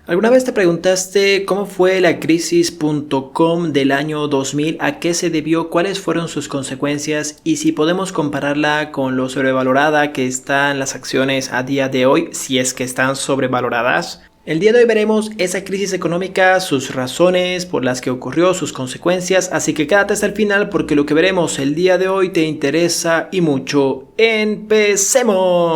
¿Alguna vez te preguntaste cómo fue la crisis.com del año 2000? ¿A qué se debió? ¿Cuáles fueron sus consecuencias? Y si podemos compararla con lo sobrevalorada que están las acciones a día de hoy, si es que están sobrevaloradas. El día de hoy veremos esa crisis económica, sus razones por las que ocurrió, sus consecuencias, así que quédate hasta el final porque lo que veremos el día de hoy te interesa y mucho. ¡Empecemos!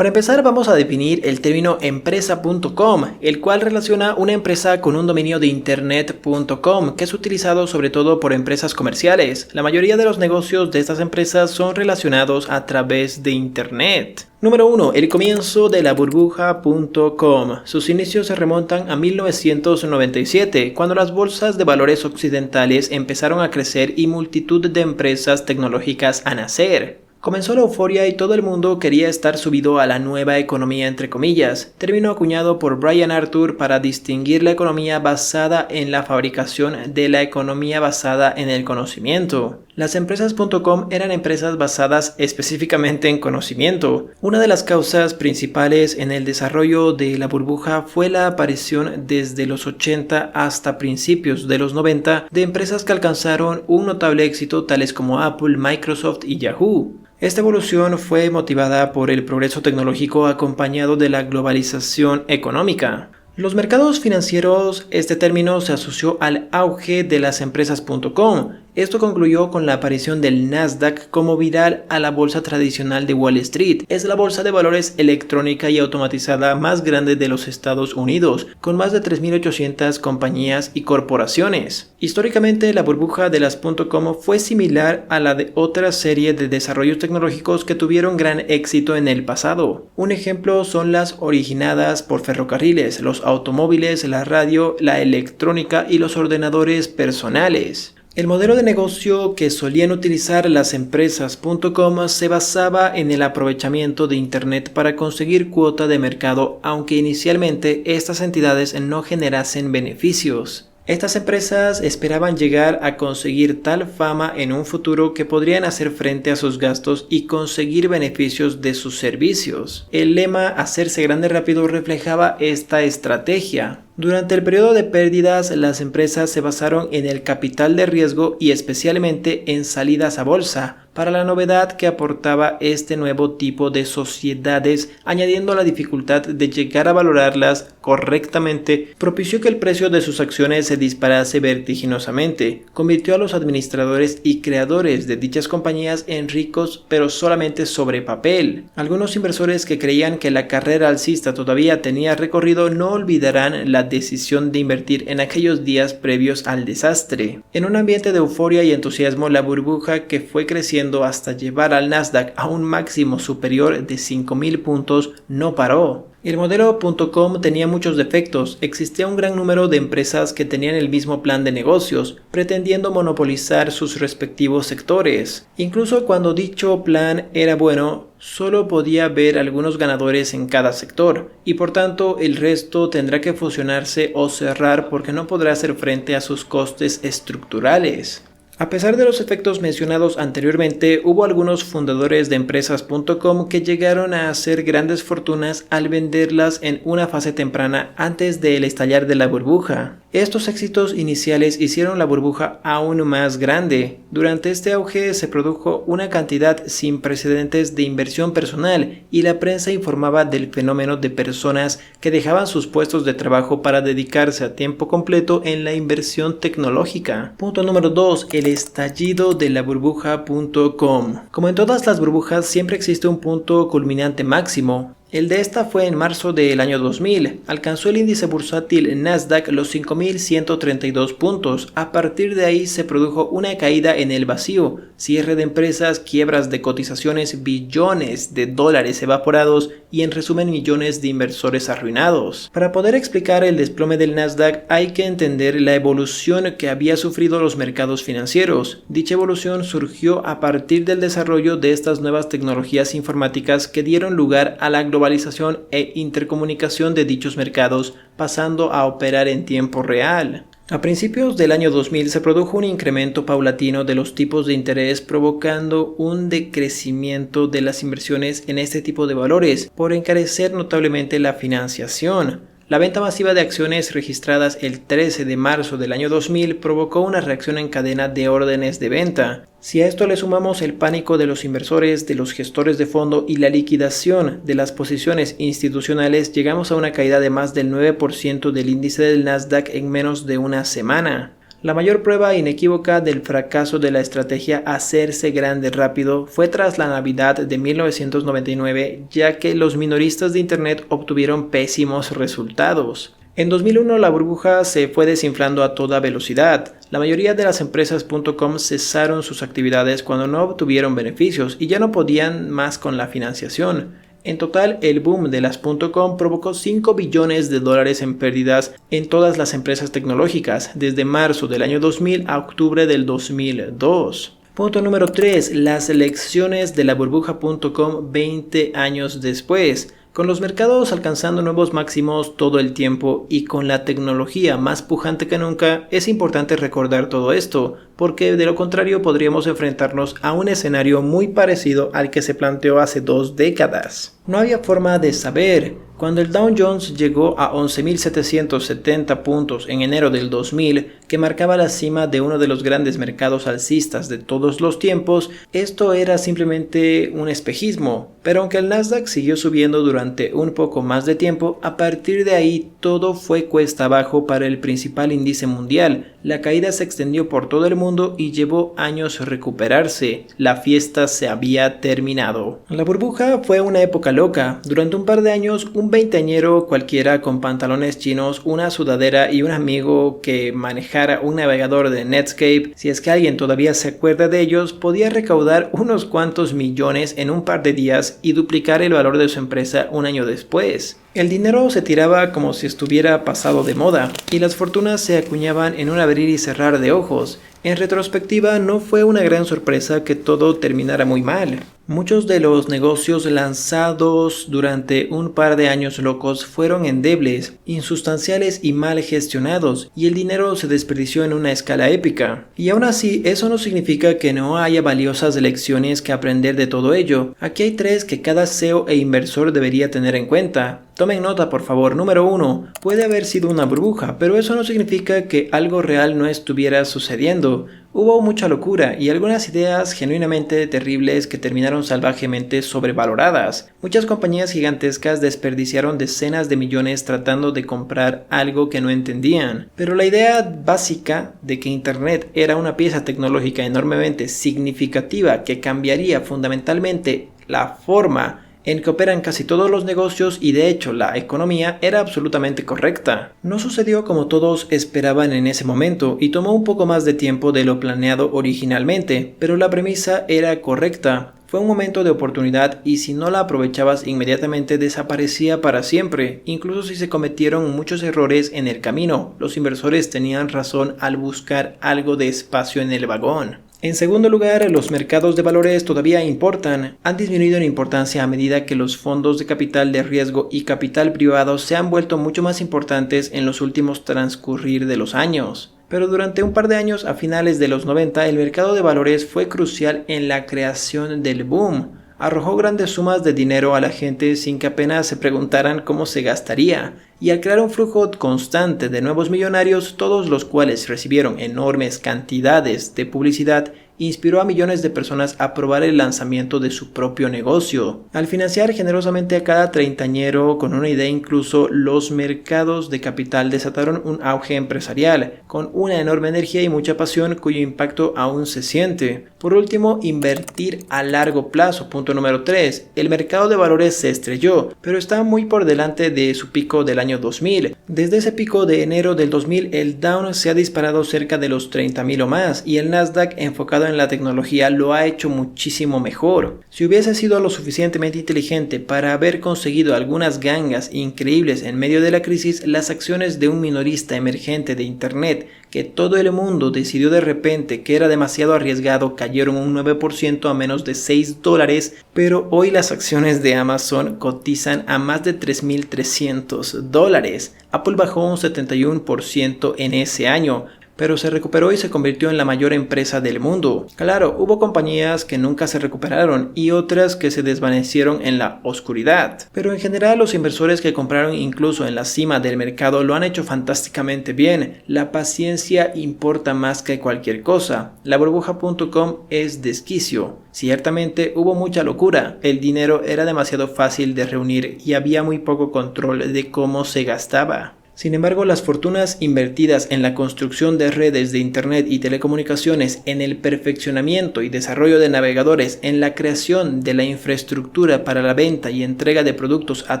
Para empezar vamos a definir el término empresa.com, el cual relaciona una empresa con un dominio de internet.com, que es utilizado sobre todo por empresas comerciales. La mayoría de los negocios de estas empresas son relacionados a través de internet. Número 1. El comienzo de la burbuja.com. Sus inicios se remontan a 1997, cuando las bolsas de valores occidentales empezaron a crecer y multitud de empresas tecnológicas a nacer. Comenzó la euforia y todo el mundo quería estar subido a la nueva economía entre comillas, término acuñado por Brian Arthur para distinguir la economía basada en la fabricación de la economía basada en el conocimiento. Las empresas.com eran empresas basadas específicamente en conocimiento. Una de las causas principales en el desarrollo de la burbuja fue la aparición desde los 80 hasta principios de los 90 de empresas que alcanzaron un notable éxito tales como Apple, Microsoft y Yahoo. Esta evolución fue motivada por el progreso tecnológico acompañado de la globalización económica. Los mercados financieros, este término se asoció al auge de las empresas.com. Esto concluyó con la aparición del Nasdaq como viral a la bolsa tradicional de Wall Street. Es la bolsa de valores electrónica y automatizada más grande de los Estados Unidos, con más de 3.800 compañías y corporaciones. Históricamente, la burbuja de las .com fue similar a la de otra serie de desarrollos tecnológicos que tuvieron gran éxito en el pasado. Un ejemplo son las originadas por ferrocarriles, los automóviles, la radio, la electrónica y los ordenadores personales. El modelo de negocio que solían utilizar las empresas.com se basaba en el aprovechamiento de Internet para conseguir cuota de mercado, aunque inicialmente estas entidades no generasen beneficios. Estas empresas esperaban llegar a conseguir tal fama en un futuro que podrían hacer frente a sus gastos y conseguir beneficios de sus servicios. El lema "hacerse grande rápido" reflejaba esta estrategia. Durante el periodo de pérdidas, las empresas se basaron en el capital de riesgo y especialmente en salidas a bolsa, para la novedad que aportaba este nuevo tipo de sociedades, añadiendo la dificultad de llegar a valorarlas correctamente, propició que el precio de sus acciones se disparase vertiginosamente, convirtió a los administradores y creadores de dichas compañías en ricos, pero solamente sobre papel. Algunos inversores que creían que la carrera alcista todavía tenía recorrido no olvidarán la decisión de invertir en aquellos días previos al desastre. En un ambiente de euforia y entusiasmo, la burbuja que fue creciendo hasta llevar al Nasdaq a un máximo superior de 5.000 puntos no paró. El modelo .com tenía muchos defectos. Existía un gran número de empresas que tenían el mismo plan de negocios, pretendiendo monopolizar sus respectivos sectores. Incluso cuando dicho plan era bueno, solo podía haber algunos ganadores en cada sector, y por tanto el resto tendrá que fusionarse o cerrar porque no podrá hacer frente a sus costes estructurales. A pesar de los efectos mencionados anteriormente, hubo algunos fundadores de empresas.com que llegaron a hacer grandes fortunas al venderlas en una fase temprana antes del estallar de la burbuja. Estos éxitos iniciales hicieron la burbuja aún más grande. Durante este auge se produjo una cantidad sin precedentes de inversión personal y la prensa informaba del fenómeno de personas que dejaban sus puestos de trabajo para dedicarse a tiempo completo en la inversión tecnológica. Punto número 2. El estallido de la burbuja.com. Como en todas las burbujas, siempre existe un punto culminante máximo. El de esta fue en marzo del año 2000. Alcanzó el índice bursátil Nasdaq los 5.132 puntos. A partir de ahí se produjo una caída en el vacío, cierre de empresas, quiebras de cotizaciones, billones de dólares evaporados y en resumen millones de inversores arruinados. Para poder explicar el desplome del Nasdaq hay que entender la evolución que había sufrido los mercados financieros. Dicha evolución surgió a partir del desarrollo de estas nuevas tecnologías informáticas que dieron lugar a la globalización e intercomunicación de dichos mercados, pasando a operar en tiempo real. A principios del año 2000 se produjo un incremento paulatino de los tipos de interés, provocando un decrecimiento de las inversiones en este tipo de valores por encarecer notablemente la financiación. La venta masiva de acciones registradas el 13 de marzo del año 2000 provocó una reacción en cadena de órdenes de venta. Si a esto le sumamos el pánico de los inversores, de los gestores de fondo y la liquidación de las posiciones institucionales, llegamos a una caída de más del 9% del índice del Nasdaq en menos de una semana. La mayor prueba inequívoca del fracaso de la estrategia hacerse grande rápido fue tras la Navidad de 1999, ya que los minoristas de Internet obtuvieron pésimos resultados. En 2001 la burbuja se fue desinflando a toda velocidad. La mayoría de las empresas .com cesaron sus actividades cuando no obtuvieron beneficios y ya no podían más con la financiación. En total, el boom de las .com provocó $5 billones en pérdidas en todas las empresas tecnológicas, desde marzo del año 2000 a octubre del 2002. Punto número 3. Las lecciones de la burbuja.com 20 años después. Con los mercados alcanzando nuevos máximos todo el tiempo y con la tecnología más pujante que nunca, es importante recordar todo esto, porque de lo contrario podríamos enfrentarnos a un escenario muy parecido al que se planteó hace 2 décadas. No había forma de saber. Cuando el Dow Jones llegó a 11.770 puntos en enero del 2000, que marcaba la cima de uno de los grandes mercados alcistas de todos los tiempos, esto era simplemente un espejismo. Pero aunque el Nasdaq siguió subiendo durante un poco más de tiempo, a partir de ahí todo fue cuesta abajo para el principal índice mundial. La caída se extendió por todo el mundo y llevó años recuperarse. La fiesta se había terminado. La burbuja fue una época loca. Durante un par de años, un veinteañero cualquiera con pantalones chinos, una sudadera y un amigo que manejara un navegador de Netscape, si es que alguien todavía se acuerda de ellos, podía recaudar unos cuantos millones en un par de días y duplicar el valor de su empresa un año después. El dinero se tiraba como si estuviera pasado de moda, y las fortunas se acuñaban en un abrir y cerrar de ojos. En retrospectiva, no fue una gran sorpresa que todo terminara muy mal. Muchos de los negocios lanzados durante un par de años locos fueron endebles, insustanciales y mal gestionados, y el dinero se desperdició en una escala épica. Y aún así, eso no significa que no haya valiosas lecciones que aprender de todo ello. Aquí hay 3 que cada CEO e inversor debería tener en cuenta. Tomen nota, por favor. Número 1. Puede haber sido una burbuja, pero eso no significa que algo real no estuviera sucediendo. Hubo mucha locura y algunas ideas genuinamente terribles que terminaron salvajemente sobrevaloradas. Muchas compañías gigantescas desperdiciaron decenas de millones tratando de comprar algo que no entendían. Pero la idea básica de que Internet era una pieza tecnológica enormemente significativa que cambiaría fundamentalmente la forma en que operan casi todos los negocios y de hecho la economía era absolutamente correcta. No sucedió como todos esperaban en ese momento y tomó un poco más de tiempo de lo planeado originalmente, pero la premisa era correcta. Fue un momento de oportunidad y si no la aprovechabas inmediatamente desaparecía para siempre, incluso si se cometieron muchos errores en el camino. Los inversores tenían razón al buscar algo de espacio en el vagón. En segundo lugar, los mercados de valores todavía importan. Han disminuido en importancia a medida que los fondos de capital de riesgo y capital privado se han vuelto mucho más importantes en los últimos transcurrir de los años. Pero durante un par de años, a finales de los 90, el mercado de valores fue crucial en la creación del boom. Arrojó grandes sumas de dinero a la gente sin que apenas se preguntaran cómo se gastaría, y al crear un flujo constante de nuevos millonarios, todos los cuales recibieron enormes cantidades de publicidad, inspiró a millones de personas a probar el lanzamiento de su propio negocio. Al financiar generosamente a cada treintañero con una idea, incluso los mercados de capital desataron un auge empresarial, con una enorme energía y mucha pasión cuyo impacto aún se siente. Por último, invertir a largo plazo. Punto número 3. El mercado de valores se estrelló, pero está muy por delante de su pico del año 2000. Desde ese pico de enero del 2000, el Dow se ha disparado cerca de los 30.000 o más, y el Nasdaq, enfocado en la tecnología lo ha hecho muchísimo mejor. Si hubiese sido lo suficientemente inteligente para haber conseguido algunas gangas increíbles en medio de la crisis, las acciones de un minorista emergente de Internet que todo el mundo decidió de repente que era demasiado arriesgado cayeron un 9% a menos de $6, pero hoy las acciones de Amazon cotizan a más de $3.300. Apple bajó un 71% en ese año, pero se recuperó y se convirtió en la mayor empresa del mundo. Claro, hubo compañías que nunca se recuperaron y otras que se desvanecieron en la oscuridad. Pero en general los inversores que compraron incluso en la cima del mercado lo han hecho fantásticamente bien. La paciencia importa más que cualquier cosa. La burbuja.com es desquicio. Ciertamente hubo mucha locura, el dinero era demasiado fácil de reunir y había muy poco control de cómo se gastaba. Sin embargo, las fortunas invertidas en la construcción de redes de Internet y telecomunicaciones, en el perfeccionamiento y desarrollo de navegadores, en la creación de la infraestructura para la venta y entrega de productos a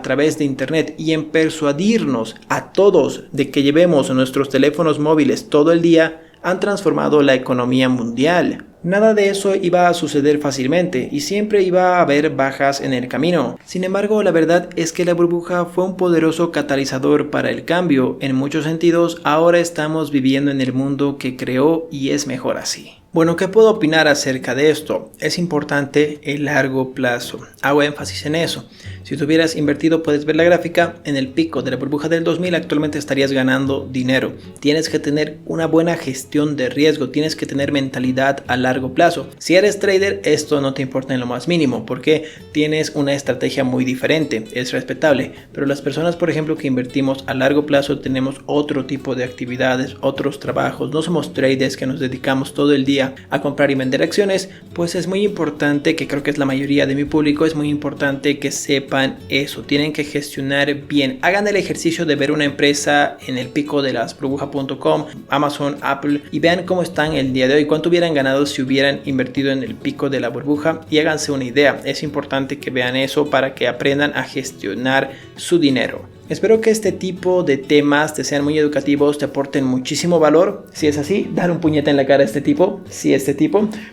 través de Internet y en persuadirnos a todos de que llevemos nuestros teléfonos móviles todo el día, han transformado la economía mundial. Nada de eso iba a suceder fácilmente y siempre iba a haber bajas en el camino. Sin embargo, la verdad es que la burbuja fue un poderoso catalizador para el cambio. En muchos sentidos, ahora estamos viviendo en el mundo que creó y es mejor así. Bueno, ¿qué puedo opinar acerca de esto? Es importante el largo plazo. Hago énfasis en eso. Si tú hubieras invertido, puedes ver la gráfica, en el pico de la burbuja del 2000 actualmente estarías ganando dinero. Tienes que tener una buena gestión de riesgo, tienes que tener mentalidad a largo plazo. Si eres trader, esto no te importa en lo más mínimo porque tienes una estrategia muy diferente, es respetable. Pero las personas, por ejemplo, que invertimos a largo plazo, tenemos otro tipo de actividades, otros trabajos, no somos traders que nos dedicamos todo el día a comprar y vender acciones, pues es muy importante, que creo que es la mayoría de mi público, es muy importante que sepan eso, tienen que gestionar bien. Hagan el ejercicio de ver una empresa en el pico de las burbuja.com, Amazon, Apple, y vean cómo están el día de hoy, cuánto hubieran ganado si hubieran invertido en el pico de la burbuja, y háganse una idea. Es importante que vean eso para que aprendan a gestionar su dinero. Espero que este tipo de temas te sean muy educativos, te aporten muchísimo valor. Si es así, dale un puñete en la cara a este tipo.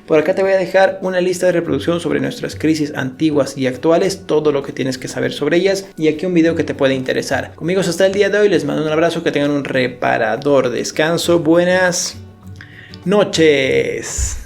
Por acá te voy a dejar una lista de reproducción sobre nuestras crisis antiguas y actuales, todo lo que tienes que saber sobre ellas, y aquí un video que te puede interesar. Conmigo hasta el día de hoy, les mando un abrazo, que tengan un reparador descanso. Buenas noches.